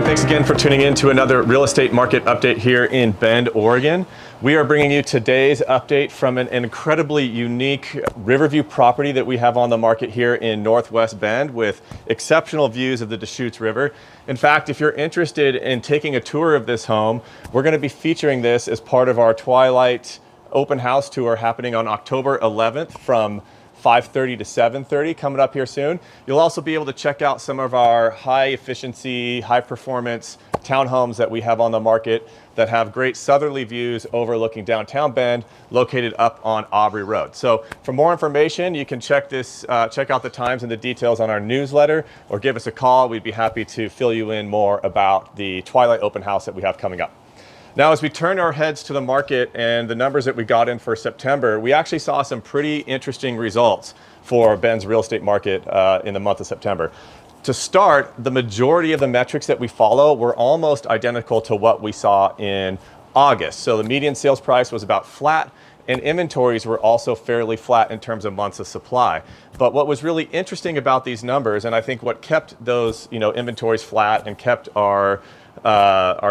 Thanks again for tuning in to another real estate market update here in Bend, Oregon. We are bringing you today's update from an incredibly unique Riverview property that we have on the market here in Northwest Bend with exceptional views of the Deschutes River. In fact, if you're interested in taking a tour of this home, we're going to be featuring this as part of our Twilight open house tour happening on October 11th from 5:30 to 7:30 coming up here soon. You'll also be able to check out some of our high efficiency, high performance townhomes that we have on the market that have great southerly views overlooking downtown Bend, located up on Aubrey Road. So for more information, you can check out the times and the details on our newsletter, or give us a call. We'd be happy to fill you in more about the Twilight open house that we have coming up. Now, as we turn our heads to the market and the numbers that we got in for September, we actually saw some pretty interesting results for Bend's real estate market in the month of September. To start, the majority of the metrics that we follow were almost identical to what we saw in August. So the median sales price was about flat, and inventories were also fairly flat in terms of months of supply. But what was really interesting about these numbers, and I think what kept those inventories flat and kept our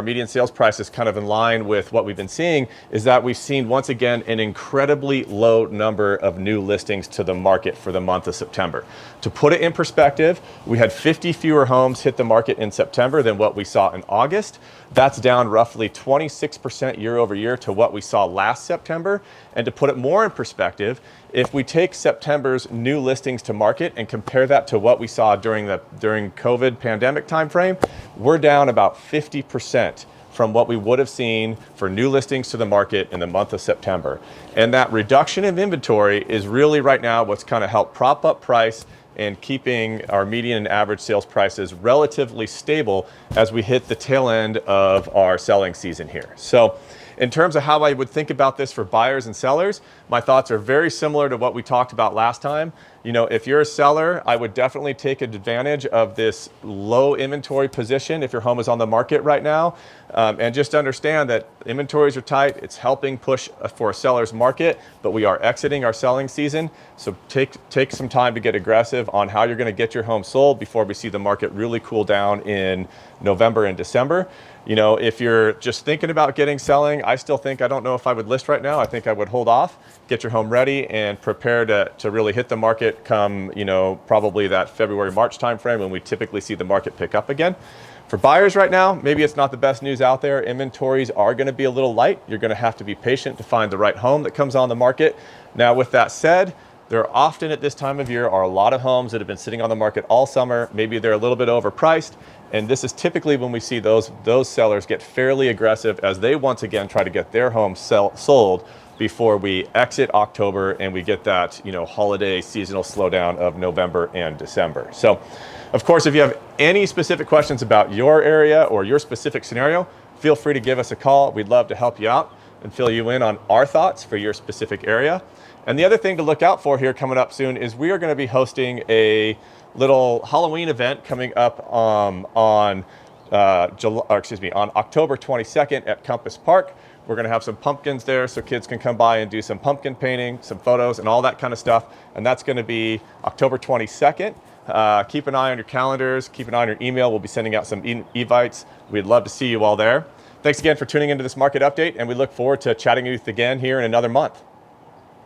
median sales prices kind of in line with what we've been seeing, is that we've seen once again an incredibly low number of new listings to the market for the month of September. To put it in perspective, we had 50 fewer homes hit the market in September than what we saw in August. That's down roughly 26% year over year to what we saw last September. And to put it more in perspective, if we take September's new listings to market and compare that to what we saw during COVID pandemic timeframe, we're down about 50% from what we would have seen for new listings to the market in the month of September. And that reduction in inventory is really right now what's kind of helped prop up price and keeping our median and average sales prices relatively stable as we hit the tail end of our selling season here. So in terms of how I would think about this for buyers and sellers, my thoughts are very similar to what we talked about last time. If you're a seller, I would definitely take advantage of this low inventory position if your home is on the market right now. And just understand that inventories are tight. It's helping push for a seller's market, but we are exiting our selling season. So take some time to get aggressive on how you're going to get your home sold before we see the market really cool down in November and December. If you're just thinking about selling, I still think, I don't know if I would list right now. I think I would hold off, get your home ready, and prepare to really hit the market come, probably that February, March timeframe when we typically see the market pick up again. For buyers right now, maybe it's not the best news out there. Inventories are going to be a little light. You're going to have to be patient to find the right home that comes on the market. Now, with that said, there often at this time of year are a lot of homes that have been sitting on the market all summer. Maybe they're a little bit overpriced. And this is typically when we see those sellers get fairly aggressive as they once again try to get their home sold before we exit October and we get that holiday seasonal slowdown of November and December. So, of course, if you have any specific questions about your area or your specific scenario, feel free to give us a call. We'd love to help you out and fill you in on our thoughts for your specific area. And the other thing to look out for here coming up soon is we are going to be hosting a little Halloween event coming up on October 22nd at Compass Park. We're going to have some pumpkins there so kids can come by and do some pumpkin painting, some photos, and all that kind of stuff. And that's going to be October 22nd. Keep an eye on your calendars. Keep an eye on your email. We'll be sending out some invites. We'd love to see you all there. Thanks again for tuning into this market update, and we look forward to chatting with you again here in another month.